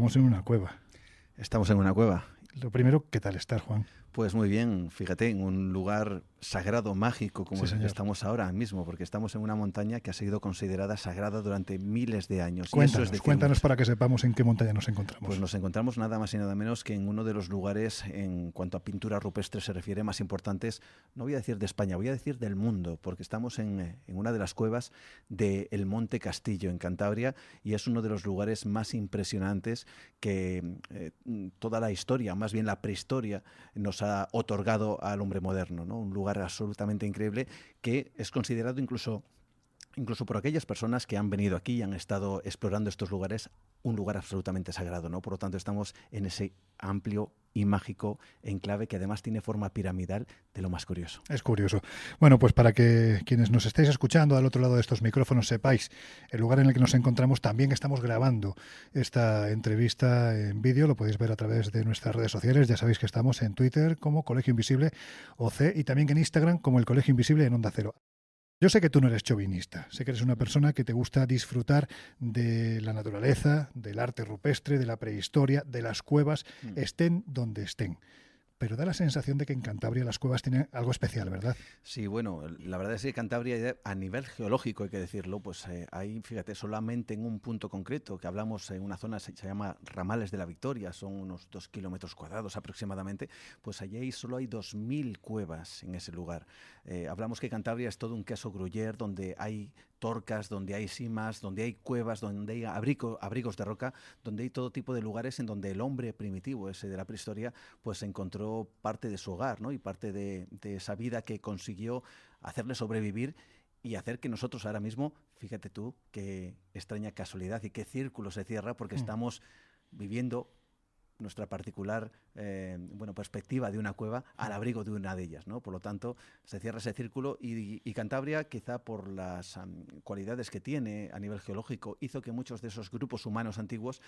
estamos en una cueva. Estamos en una cueva. Lo primero, ¿qué tal estar, Juan? Pues muy bien, fíjate, en un lugar sagrado, mágico, como Sí, estamos ahora mismo, porque estamos en una montaña que ha sido considerada sagrada durante miles de años. Cuéntanos para que sepamos en qué montaña nos encontramos. Pues nos encontramos nada más y nada menos que en uno de los lugares, en cuanto a pintura rupestre se refiere, más importantes, no voy a decir de España, voy a decir del mundo, porque estamos en una de las cuevas del Monte Castillo, en Cantabria, y es uno de los lugares más impresionantes que toda la historia, más bien la prehistoria, nos ha otorgado al hombre moderno, ¿no? Un lugar absolutamente increíble que es considerado incluso por aquellas personas que han venido aquí y han estado explorando estos lugares, un lugar absolutamente sagrado, ¿no? Por lo tanto, estamos en ese amplio y mágico enclave que además tiene forma piramidal, de lo más curioso. Es curioso. Bueno, pues para que quienes nos estéis escuchando al otro lado de estos micrófonos sepáis el lugar en el que nos encontramos, también estamos grabando esta entrevista en vídeo, lo podéis ver a través de nuestras redes sociales, ya sabéis que estamos en Twitter como Colegio Invisible OC y también en Instagram como el Colegio Invisible en Onda Cero. Yo sé que tú no eres chauvinista, sé que eres una persona que te gusta disfrutar de la naturaleza, del arte rupestre, de la prehistoria, de las cuevas, estén donde estén. Pero da la sensación de que en Cantabria las cuevas tienen algo especial, ¿verdad? Sí, bueno, la verdad es que Cantabria, a nivel geológico, hay que decirlo, pues hay, fíjate, solamente en un punto concreto, que hablamos en una zona, se llama Ramales de la Victoria, son unos 2 kilómetros cuadrados aproximadamente, pues allí solo hay 2000 cuevas en ese lugar. Hablamos que Cantabria es todo un queso gruyère, donde hay torcas, donde hay simas, donde hay cuevas, donde hay abrigos de roca, donde hay todo tipo de lugares en donde el hombre primitivo, ese de la prehistoria, pues encontró parte de su hogar, ¿no? Y parte de esa vida que consiguió hacerle sobrevivir y hacer que nosotros ahora mismo, fíjate tú, qué extraña casualidad y qué círculo se cierra, porque estamos viviendo nuestra particular perspectiva de una cueva al abrigo de una de ellas, ¿no? Por lo tanto, se cierra ese círculo y Cantabria, quizá por las cualidades que tiene a nivel geológico, hizo que muchos de esos grupos humanos antiguos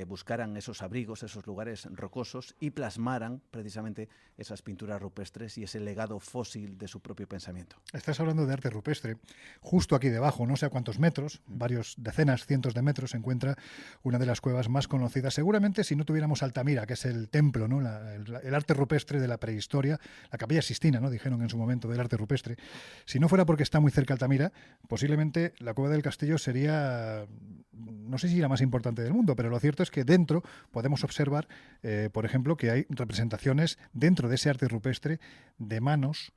buscaran esos abrigos, esos lugares rocosos y plasmaran precisamente esas pinturas rupestres y ese legado fósil de su propio pensamiento. Estás hablando de arte rupestre. Justo aquí debajo, no sé a cuántos metros, varios decenas, cientos de metros, se encuentra una de las cuevas más conocidas. Seguramente si no tuviéramos Altamira, que es el templo, ¿no? El arte rupestre de la prehistoria, la Capilla Sixtina, ¿no? Dijeron en su momento del arte rupestre. Si no fuera porque está muy cerca Altamira, posiblemente la Cueva del Castillo sería, no sé si la más importante del mundo, pero lo cierto es que dentro podemos observar, por ejemplo, que hay representaciones dentro de ese arte rupestre de manos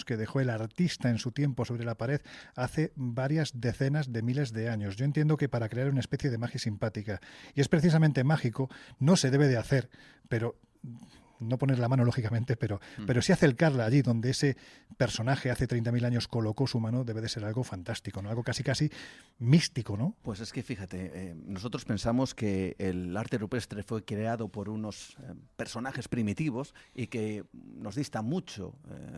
que dejó el artista en su tiempo sobre la pared hace varias decenas de miles de años. Yo entiendo que para crear una especie de magia simpática, y es precisamente mágico, no se debe de hacer, pero no poner la mano, lógicamente, pero sí acercarla allí donde ese personaje hace 30.000 años colocó su mano, debe de ser algo fantástico, ¿no? Algo casi místico, ¿no? Pues es que fíjate, nosotros pensamos que el arte rupestre fue creado por unos personajes primitivos y que nos dista mucho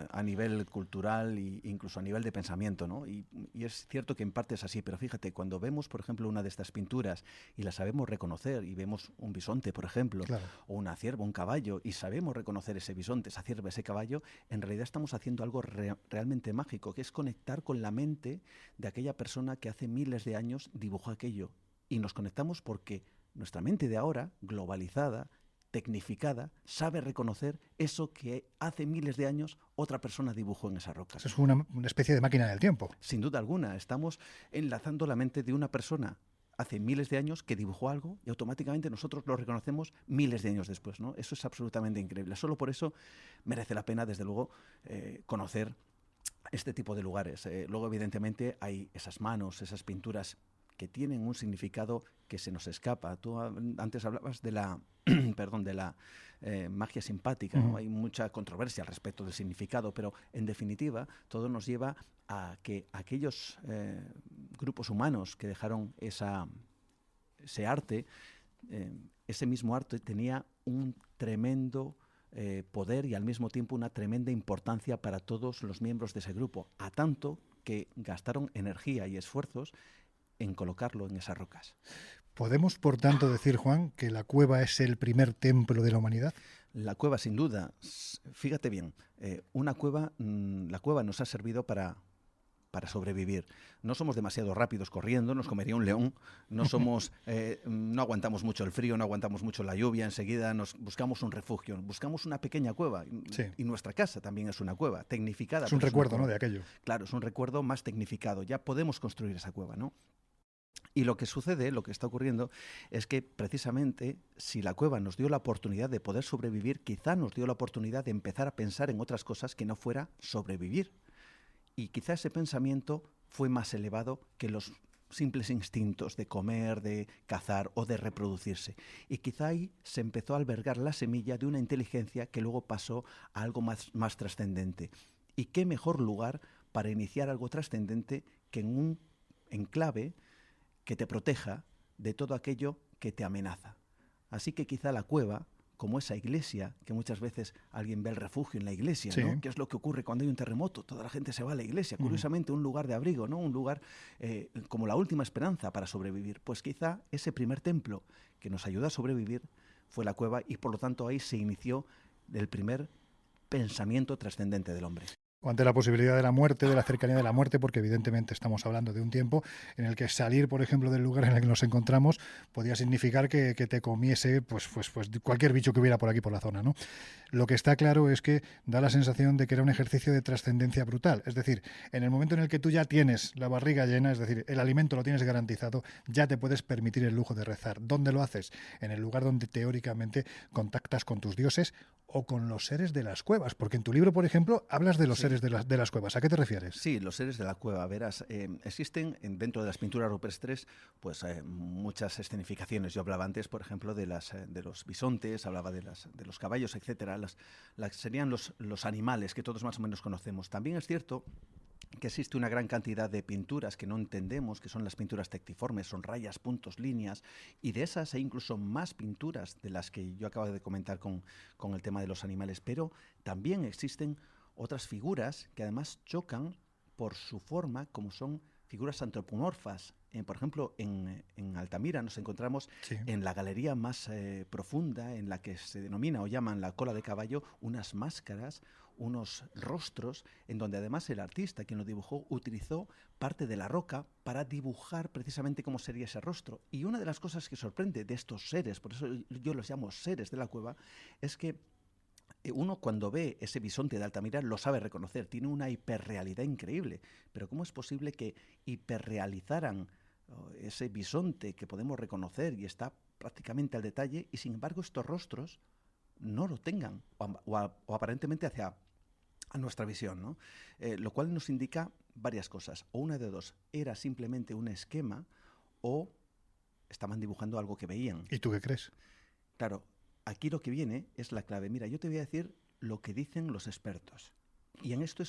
a nivel cultural e incluso a nivel de pensamiento, ¿no? Y es cierto que en parte es así, pero fíjate, cuando vemos, por ejemplo, una de estas pinturas y la sabemos reconocer y vemos un bisonte, por ejemplo, claro, o una cierva, un caballo, y sabemos reconocer ese bisonte, esa cierva, ese caballo, en realidad estamos haciendo algo realmente mágico, que es conectar con la mente de aquella persona que hace miles de años dibujó aquello. Y nos conectamos porque nuestra mente de ahora, globalizada, tecnificada, sabe reconocer eso que hace miles de años otra persona dibujó en esa roca. Es una especie de máquina del tiempo. Sin duda alguna, estamos enlazando la mente de una persona hace miles de años que dibujó algo y automáticamente nosotros lo reconocemos miles de años después, ¿no? Eso es absolutamente increíble. Solo por eso merece la pena, desde luego, conocer este tipo de lugares. Luego, evidentemente, hay esas manos, esas pinturas que tienen un significado que se nos escapa. Tú antes hablabas de la magia simpática, ¿no? Hay mucha controversia al respecto del significado, pero en definitiva todo nos lleva a que aquellos grupos humanos que dejaron ese arte, ese mismo arte tenía un tremendo poder y al mismo tiempo una tremenda importancia para todos los miembros de ese grupo, a tanto que gastaron energía y esfuerzos en colocarlo en esas rocas. ¿Podemos, por tanto, decir, Juan, que la cueva es el primer templo de la humanidad? La cueva, sin duda. Fíjate bien, la cueva nos ha servido para para sobrevivir. No somos demasiado rápidos corriendo, nos comería un león, no aguantamos mucho el frío, no aguantamos mucho la lluvia, enseguida nos buscamos un refugio, buscamos una pequeña cueva, Sí. y nuestra casa también es una cueva, tecnificada. Es un pero recuerdo, una ¿no?, cueva. de aquello. Claro, es un recuerdo más tecnificado, ya podemos construir esa cueva, ¿no? Y lo que sucede, lo que está ocurriendo, es que precisamente si la cueva nos dio la oportunidad de poder sobrevivir, quizá nos dio la oportunidad de empezar a pensar en otras cosas que no fuera sobrevivir. Y quizá ese pensamiento fue más elevado que los simples instintos de comer, de cazar o de reproducirse. Y quizá ahí se empezó a albergar la semilla de una inteligencia que luego pasó a algo más trascendente. ¿Y qué mejor lugar para iniciar algo trascendente que en un enclave que te proteja de todo aquello que te amenaza? Así que quizá la cueva, como esa iglesia, que muchas veces alguien ve el refugio en la iglesia, Sí. ¿no? ¿Qué es lo que ocurre cuando hay un terremoto? Toda la gente se va a la iglesia, curiosamente un lugar de abrigo, ¿no? Un lugar como la última esperanza para sobrevivir. Pues quizá ese primer templo que nos ayudó a sobrevivir fue la cueva, y por lo tanto ahí se inició el primer pensamiento trascendente del hombre. O ante la posibilidad de la muerte, de la cercanía de la muerte, porque evidentemente estamos hablando de un tiempo en el que salir, por ejemplo, del lugar en el que nos encontramos podía significar que te comiese pues cualquier bicho que hubiera por aquí por la zona, ¿no? Lo que está claro es que da la sensación de que era un ejercicio de trascendencia brutal. Es decir, en el momento en el que tú ya tienes la barriga llena, es decir, el alimento lo tienes garantizado, ya te puedes permitir el lujo de rezar. ¿Dónde lo haces? En el lugar donde teóricamente contactas con tus dioses o con los seres de las cuevas. Porque en tu libro, por ejemplo, hablas de los seres de las cuevas. ¿A qué te refieres? Sí, los seres de la cueva. Verás, existen dentro de las pinturas rupestres pues muchas escenificaciones. Yo hablaba antes, por ejemplo, de los bisontes, hablaba de los caballos, etcétera. Serían los animales que todos más o menos conocemos. También es cierto que existe una gran cantidad de pinturas que no entendemos, que son las pinturas tectiformes, son rayas, puntos, líneas, y de esas hay incluso más pinturas de las que yo acabo de comentar con el tema de los animales, pero también existen otras figuras que además chocan por su forma, como son figuras antropomorfas. Por ejemplo, en Altamira nos encontramos en la galería más profunda, en la que se denomina o llaman la cola de caballo, unas máscaras, unos rostros, en donde además el artista, quien lo dibujó, utilizó parte de la roca para dibujar precisamente cómo sería ese rostro. Y una de las cosas que sorprende de estos seres, por eso yo los llamo seres de la cueva, es que uno cuando ve ese bisonte de Altamira lo sabe reconocer, tiene una hiperrealidad increíble. Pero ¿cómo es posible que hiperrealizaran ese bisonte que podemos reconocer y está prácticamente al detalle, y sin embargo estos rostros no lo tengan, o aparentemente hacia a nuestra visión, ¿no? Lo cual nos indica varias cosas. O una de dos, era simplemente un esquema, o estaban dibujando algo que veían. ¿Y tú qué crees? Claro, aquí lo que viene es la clave. Mira, yo te voy a decir lo que dicen los expertos. Y en esto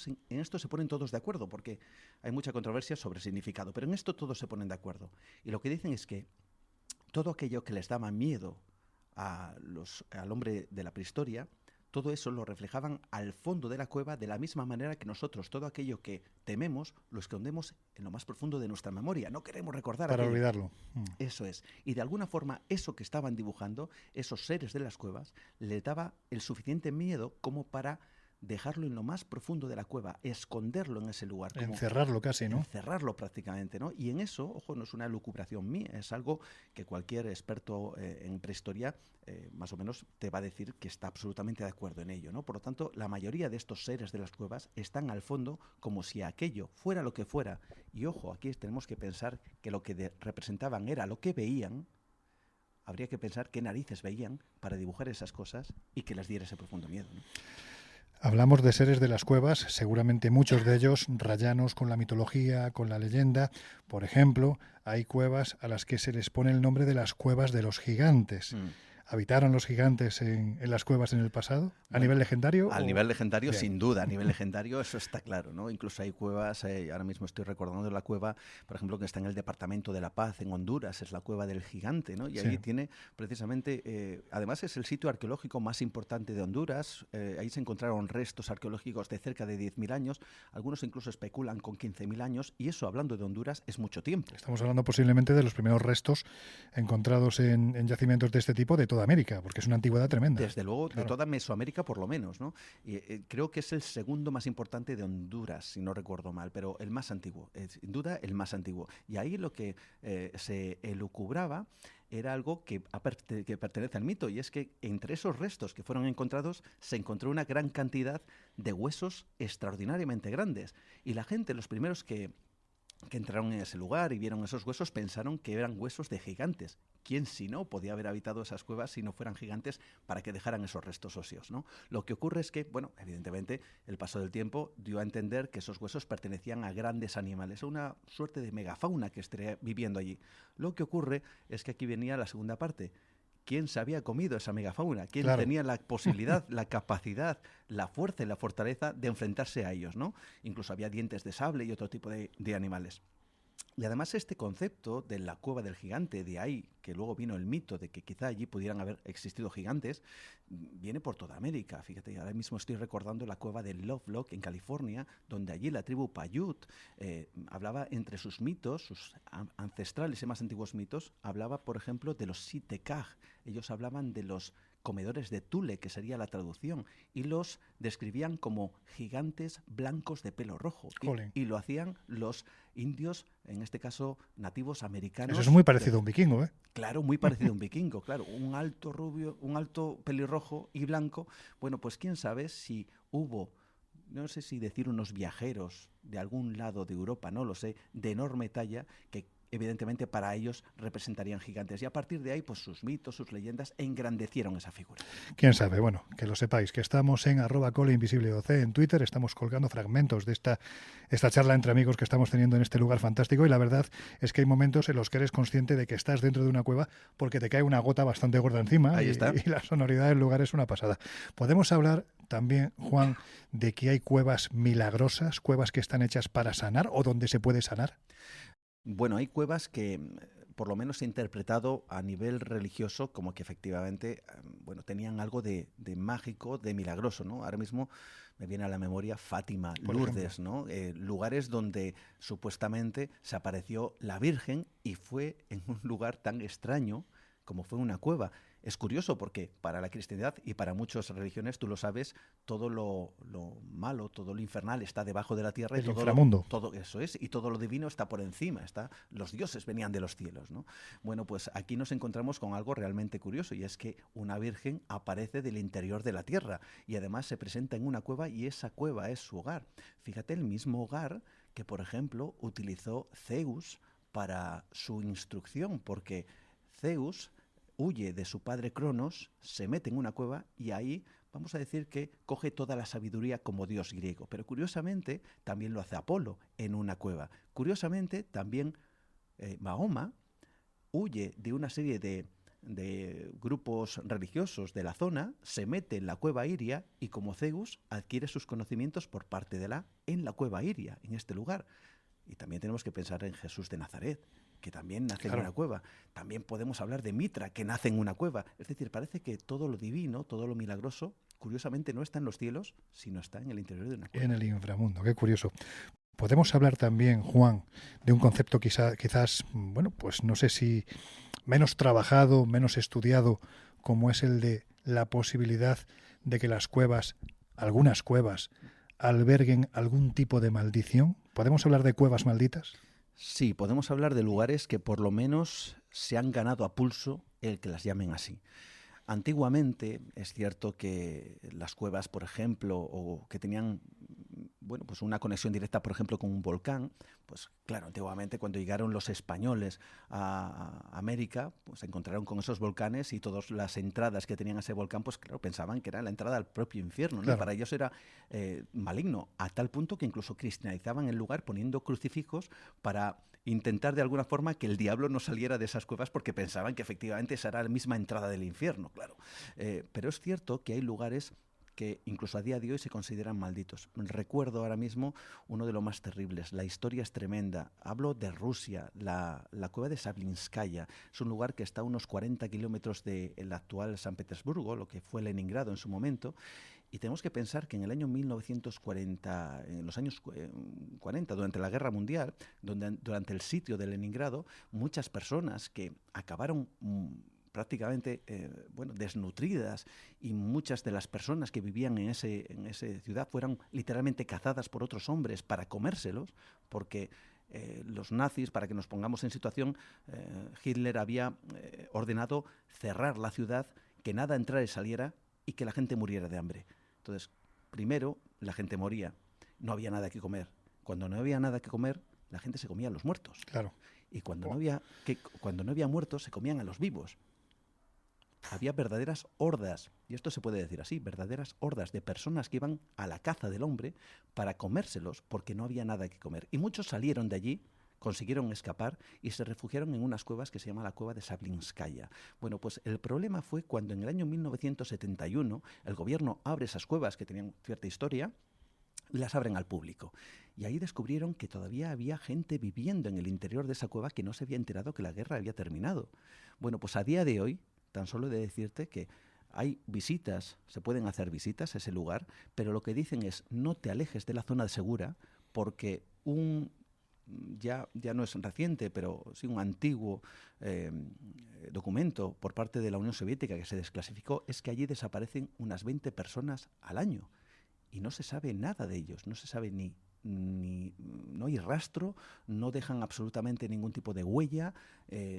se ponen todos de acuerdo, porque hay mucha controversia sobre el significado, pero en esto todos se ponen de acuerdo. Y lo que dicen es que todo aquello que les daba miedo al hombre de la prehistoria, todo eso lo reflejaban al fondo de la cueva, de la misma manera que nosotros todo aquello que tememos lo escondemos en lo más profundo de nuestra memoria. No queremos recordar para aquello. olvidarlo. Eso es. Y de alguna forma eso que estaban dibujando, esos seres de las cuevas, les daba el suficiente miedo como para dejarlo en lo más profundo de la cueva, esconderlo en ese lugar. Como encerrarlo casi, ¿no? Encerrarlo prácticamente, ¿no? Y en eso, ojo, no es una elucubración mía, es algo que cualquier experto en prehistoria más o menos te va a decir que está absolutamente de acuerdo en ello, ¿no? Por lo tanto, la mayoría de estos seres de las cuevas están al fondo como si aquello fuera lo que fuera. Y ojo, aquí tenemos que pensar que lo que representaban era lo que veían. Habría que pensar qué narices veían para dibujar esas cosas y que les diera ese profundo miedo, ¿no? Hablamos de seres de las cuevas, seguramente muchos de ellos rayanos con la mitología, con la leyenda. Por ejemplo, hay cuevas a las que se les pone el nombre de las cuevas de los gigantes. ¿Habitaron los gigantes en las cuevas en el pasado? ¿A nivel legendario? A nivel legendario, Bien. sin duda. A nivel legendario, eso está claro, ¿no? Incluso hay cuevas, ahora mismo estoy recordando la cueva, por ejemplo, que está en el Departamento de La Paz, en Honduras, es la Cueva del Gigante, ¿no? Y ahí tiene precisamente, además es el sitio arqueológico más importante de Honduras. Ahí se encontraron restos arqueológicos de cerca de 10.000 años, algunos incluso especulan con 15.000 años, y eso, hablando de Honduras, es mucho tiempo. Estamos hablando posiblemente de los primeros restos encontrados en yacimientos de este tipo de toda América, porque es una antigüedad tremenda. Desde luego, claro. de toda Mesoamérica por lo menos, ¿no? Y, creo que es el segundo más importante de Honduras, si no recuerdo mal, pero el más antiguo, sin duda el más antiguo. Y ahí lo que se elucubraba era algo que pertenece al mito, y es que entre esos restos que fueron encontrados se encontró una gran cantidad de huesos extraordinariamente grandes. Y la gente, los primeros que entraron en ese lugar y vieron esos huesos, pensaron que eran huesos de gigantes. ¿Quién si no podía haber habitado esas cuevas si no fueran gigantes para que dejaran esos restos óseos, ¿no? Lo que ocurre es que, bueno, evidentemente el paso del tiempo dio a entender que esos huesos pertenecían a grandes animales, a una suerte de megafauna que estaría viviendo allí. Lo que ocurre es que aquí venía la segunda parte. ¿Quién se había comido esa megafauna? ¿Quién tenía la posibilidad, la capacidad, la fuerza y la fortaleza de enfrentarse a ellos, ¿no? Incluso había dientes de sable y otro tipo de animales. Y además este concepto de la cueva del gigante, de ahí que luego vino el mito de que quizá allí pudieran haber existido gigantes, viene por toda América. Fíjate, ahora mismo estoy recordando la cueva de Lovelock en California, donde allí la tribu Paiute hablaba entre sus mitos, sus ancestrales y más antiguos mitos, hablaba, por ejemplo, de los Sitekaj. Ellos hablaban de los comedores de Tule, que sería la traducción, y los describían como gigantes blancos de pelo rojo. Y lo hacían los indios, en este caso nativos americanos. Eso es muy parecido a un vikingo, ¿eh? Claro, muy parecido a un vikingo, claro. Un alto rubio, un alto pelirrojo y blanco. Bueno, pues quién sabe si hubo, no sé si decir unos viajeros de algún lado de Europa, no lo sé, de enorme talla, que evidentemente para ellos representarían gigantes. Y a partir de ahí, pues sus mitos, sus leyendas engrandecieron esa figura. Quién sabe, bueno, que lo sepáis, que estamos en @coleinvisibleoc en Twitter, estamos colgando fragmentos de esta charla entre amigos que estamos teniendo en este lugar fantástico, y la verdad es que hay momentos en los que eres consciente de que estás dentro de una cueva porque te cae una gota bastante gorda encima. Ahí está. Y la sonoridad del lugar es una pasada. Podemos hablar también, Juan, de que hay cuevas milagrosas, cuevas que están hechas para sanar o donde se puede sanar. Bueno, hay cuevas que por lo menos he interpretado a nivel religioso como que efectivamente, bueno, tenían algo de mágico, de milagroso, ¿no? Ahora mismo me viene a la memoria Fátima, Lourdes, ¿no? Lugares donde supuestamente se apareció la Virgen y fue en un lugar tan extraño como fue una cueva. Es curioso porque para la cristiandad y para muchas religiones, tú lo sabes, todo lo malo, todo lo infernal está debajo de la tierra. El y inframundo. Todo eso es, y todo lo divino está por encima. Los dioses venían de los cielos, ¿no? Bueno, pues aquí nos encontramos con algo realmente curioso, y es que una virgen aparece del interior de la tierra y además se presenta en una cueva, y esa cueva es su hogar. Fíjate, el mismo hogar que, por ejemplo, utilizó Zeus para su instrucción, porque Zeus huye de su padre Cronos, se mete en una cueva y ahí vamos a decir que coge toda la sabiduría como dios griego. Pero curiosamente también lo hace Apolo en una cueva. Curiosamente también Mahoma huye de una serie de grupos religiosos de la zona, se mete en la cueva Iria y como Zeus adquiere sus conocimientos por parte en la cueva Iria, en este lugar. Y también tenemos que pensar en Jesús de Nazaret, que también nace en una cueva. También podemos hablar de Mitra, que nace en una cueva. Es decir, parece que todo lo divino, todo lo milagroso, curiosamente no está en los cielos, sino está en el interior de una cueva. En el inframundo, qué curioso. Podemos hablar también, Juan, de un concepto quizás, bueno, pues no sé si menos trabajado, menos estudiado, como es el de la posibilidad de que las cuevas, algunas cuevas, alberguen algún tipo de maldición. ¿Podemos hablar de cuevas malditas? Sí, podemos hablar de lugares que por lo menos se han ganado a pulso el que las llamen así. Antiguamente es cierto que las cuevas, por ejemplo, o que tenían, bueno, pues una conexión directa, por ejemplo, con un volcán, pues claro, antiguamente cuando llegaron los españoles a América, pues se encontraron con esos volcanes y todas las entradas que tenían a ese volcán, pues claro, pensaban que era la entrada al propio infierno, ¿no? Claro. Para ellos era maligno, a tal punto que incluso cristianizaban el lugar poniendo crucifijos para intentar de alguna forma que el diablo no saliera de esas cuevas, porque pensaban que efectivamente esa era la misma entrada del infierno, claro. Pero es cierto que hay lugares que incluso a día de hoy se consideran malditos. Recuerdo ahora mismo uno de los más terribles. La historia es tremenda. Hablo de Rusia, la cueva de Sablinskaya. Es un lugar que está a unos 40 kilómetros del actual San Petersburgo, lo que fue Leningrado en su momento. Y tenemos que pensar que en el año 1940, en los años 40, durante la Guerra Mundial, durante el sitio de Leningrado, muchas personas que acabaron prácticamente desnutridas, y muchas de las personas que vivían en esa ciudad fueron literalmente cazadas por otros hombres para comérselos, porque los nazis, para que nos pongamos en situación, Hitler había ordenado cerrar la ciudad, que nada entrara y saliera y que la gente muriera de hambre. Entonces, primero la gente moría, no había nada que comer. Cuando no había nada que comer, la gente se comía a los muertos. Claro. Y cuando no había muertos, se comían a los vivos. Había verdaderas hordas, y esto se puede decir así, verdaderas hordas de personas que iban a la caza del hombre para comérselos, porque no había nada que comer. Y muchos salieron de allí, consiguieron escapar y se refugiaron en unas cuevas que se llama la cueva de Sablinskaya. Bueno, pues el problema fue cuando en el año 1971 el gobierno abre esas cuevas que tenían cierta historia, las abren al público. Y ahí descubrieron que todavía había gente viviendo en el interior de esa cueva que no se había enterado que la guerra había terminado. Bueno, pues a día de hoy, tan solo he de decirte que hay visitas, se pueden hacer visitas a ese lugar, pero lo que dicen es no te alejes de la zona segura, porque ya no es reciente, pero sí un antiguo documento por parte de la Unión Soviética que se desclasificó, es que allí desaparecen unas 20 personas al año y no se sabe nada de ellos, no se sabe no hay rastro, no dejan absolutamente ningún tipo de huella,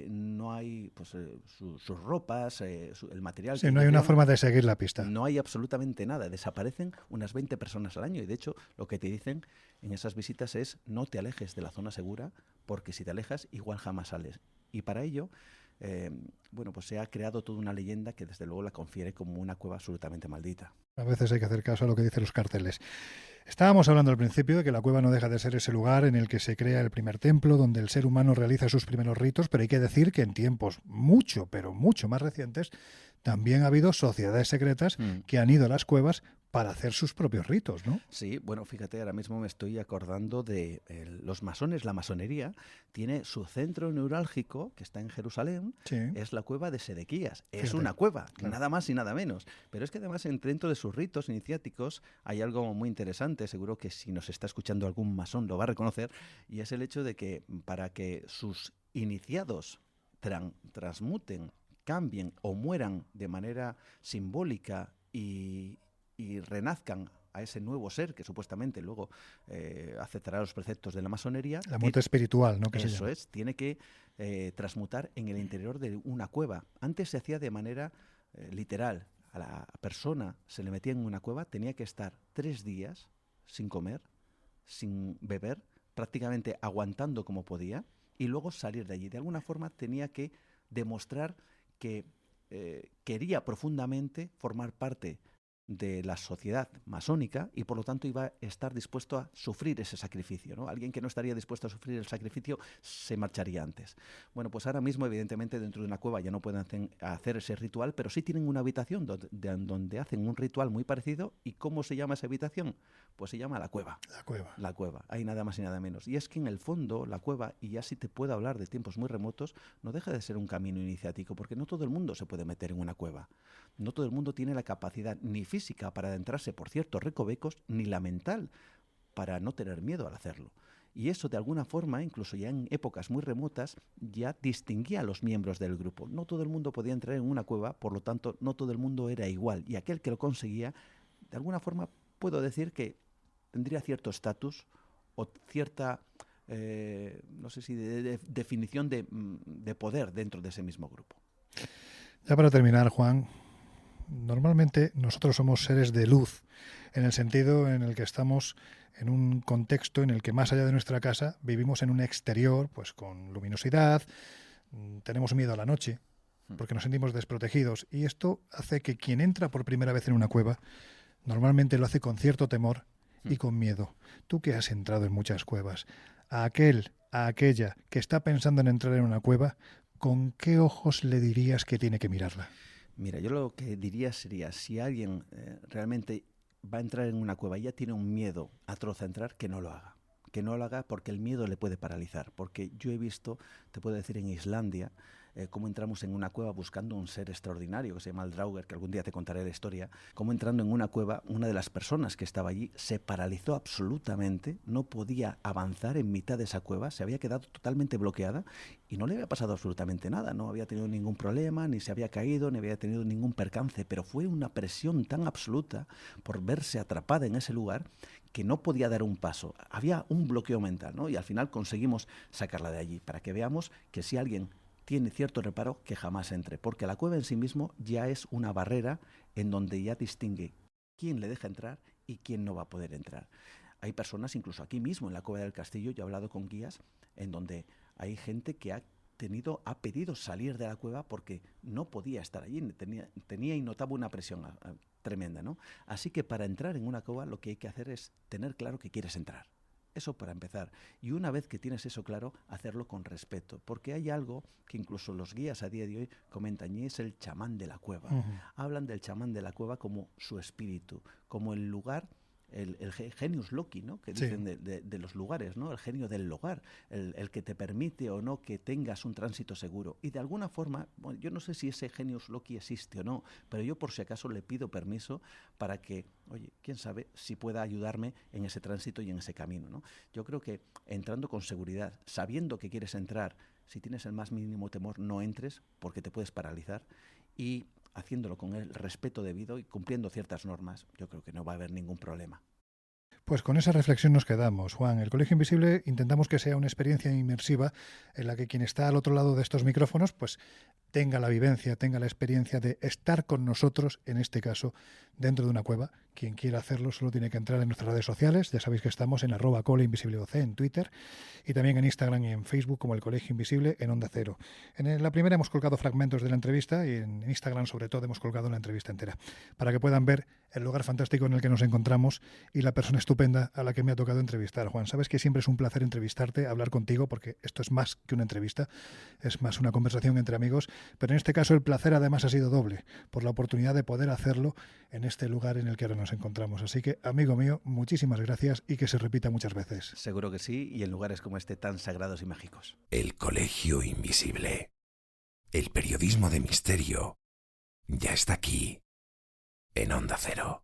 no hay sus ropas, el material. Sí, no hay una forma de seguir la pista. No hay absolutamente nada, desaparecen unas 20 personas al año y de hecho lo que te dicen en esas visitas es no te alejes de la zona segura, porque si te alejas igual jamás sales. Y para ello, pues se ha creado toda una leyenda que desde luego la confiere como una cueva absolutamente maldita. A veces hay que hacer caso a lo que dicen los carteles. Estábamos hablando al principio de que la cueva no deja de ser ese lugar en el que se crea el primer templo, donde el ser humano realiza sus primeros ritos, pero hay que decir que en tiempos pero mucho más recientes, también ha habido sociedades secretas que han ido a las cuevas para hacer sus propios ritos, ¿no? Sí, bueno, fíjate, ahora mismo me estoy acordando de los masones. La masonería tiene su centro neurálgico, que está en Jerusalén, sí. Es la cueva de Sedequías. Fíjate, es una cueva, claro. Nada más y nada menos. Pero es que además dentro de sus ritos iniciáticos hay algo muy interesante, seguro que si nos está escuchando algún masón lo va a reconocer, y es el hecho de que para que sus iniciados transmuten, cambien o mueran de manera simbólica y renazcan a ese nuevo ser que supuestamente luego aceptará los preceptos de la masonería. La muerte espiritual, ¿no? Eso es, tiene que transmutar en el interior de una cueva. Antes se hacía de manera literal. A la persona se le metía en una cueva, tenía que estar 3 días sin comer, sin beber, prácticamente aguantando como podía, y luego salir de allí. De alguna forma tenía que demostrar que quería profundamente formar parte de la sociedad masónica y por lo tanto iba a estar dispuesto a sufrir ese sacrificio, ¿no? Alguien que no estaría dispuesto a sufrir el sacrificio se marcharía antes. Bueno, pues ahora mismo evidentemente dentro de una cueva ya no pueden hacer ese ritual, pero sí tienen una habitación donde hacen un ritual muy parecido. ¿Y cómo se llama esa habitación? Pues se llama la cueva. La cueva, hay nada más y nada menos. Y es que en el fondo la cueva, y ya sí te puedo hablar de tiempos muy remotos, no deja de ser un camino iniciático, porque no todo el mundo se puede meter en una cueva. No todo el mundo tiene la capacidad ni física para adentrarse por ciertos recovecos, ni la mental para no tener miedo al hacerlo. Y eso, de alguna forma, incluso ya en épocas muy remotas, ya distinguía a los miembros del grupo. No todo el mundo podía entrar en una cueva, por lo tanto, no todo el mundo era igual. Y aquel que lo conseguía, de alguna forma, puedo decir que tendría cierto estatus o cierta, no sé si definición de poder dentro de ese mismo grupo. Ya para terminar, Juan, normalmente nosotros somos seres de luz, en el sentido en el que estamos en un contexto en el que más allá de nuestra casa vivimos en un exterior pues con luminosidad, tenemos miedo a la noche porque nos sentimos desprotegidos, y esto hace que quien entra por primera vez en una cueva normalmente lo hace con cierto temor y con miedo. Tú que has entrado en muchas cuevas, a aquella que está pensando en entrar en una cueva, ¿con qué ojos le dirías que tiene que mirarla? Mira, yo lo que diría sería, si alguien realmente va a entrar en una cueva y ya tiene un miedo atroz a entrar, que no lo haga. Que no lo haga porque el miedo le puede paralizar. Porque yo he visto, te puedo decir, en Islandia, cómo entramos en una cueva buscando un ser extraordinario que se llama el Draugr, que algún día te contaré la historia, cómo entrando en una cueva, una de las personas que estaba allí se paralizó absolutamente, no podía avanzar en mitad de esa cueva, se había quedado totalmente bloqueada y no le había pasado absolutamente nada, no había tenido ningún problema, ni se había caído, ni había tenido ningún percance, pero fue una presión tan absoluta por verse atrapada en ese lugar que no podía dar un paso. Había un bloqueo mental, ¿no? Y al final conseguimos sacarla de allí, para que veamos que si alguien tiene cierto reparo, que jamás entre, porque la cueva en sí mismo ya es una barrera en donde ya distingue quién le deja entrar y quién no va a poder entrar. Hay personas, incluso aquí mismo en la Cueva del Castillo, yo he hablado con guías, en donde hay gente que ha pedido salir de la cueva porque no podía estar allí, tenía y notaba una presión tremenda, ¿no? Así que para entrar en una cueva lo que hay que hacer es tener claro que quieres entrar. Eso para empezar. Y una vez que tienes eso claro, hacerlo con respeto. Porque hay algo que incluso los guías a día de hoy comentan, y es el chamán de la cueva. Hablan del chamán de la cueva como su espíritu, como el lugar, el genius loci, ¿no? Que dicen de los lugares, ¿no? El genio del lugar, el que te permite o no que tengas un tránsito seguro. Y de alguna forma, bueno, yo no sé si ese genius loci existe o no, pero yo por si acaso le pido permiso para que, oye, quién sabe si pueda ayudarme en ese tránsito y en ese camino, ¿no? Yo creo que entrando con seguridad, sabiendo que quieres entrar, si tienes el más mínimo temor, no entres porque te puedes paralizar, y haciéndolo con el respeto debido y cumpliendo ciertas normas, yo creo que no va a haber ningún problema. Pues con esa reflexión nos quedamos, Juan. El Colegio Invisible intentamos que sea una experiencia inmersiva en la que quien está al otro lado de estos micrófonos pues tenga la vivencia, tenga la experiencia de estar con nosotros, en este caso, dentro de una cueva. Quien quiera hacerlo solo tiene que entrar en nuestras redes sociales. Ya sabéis que estamos en @coleinvisibleoc en Twitter y también en Instagram y en Facebook como el Colegio Invisible en Onda Cero. En la primera hemos colgado fragmentos de la entrevista y en Instagram sobre todo hemos colgado la entrevista entera para que puedan ver el lugar fantástico en el que nos encontramos y la persona estupenda a la que me ha tocado entrevistar. Juan, sabes que siempre es un placer entrevistarte, hablar contigo, porque esto es más que una entrevista, es más una conversación entre amigos, pero en este caso el placer además ha sido doble, por la oportunidad de poder hacerlo en este lugar en el que ahora nos encontramos. Así que, amigo mío, muchísimas gracias y que se repita muchas veces. Seguro que sí, y en lugares como este tan sagrados y mágicos. El Colegio Invisible. El periodismo de misterio ya está aquí, en Onda Cero.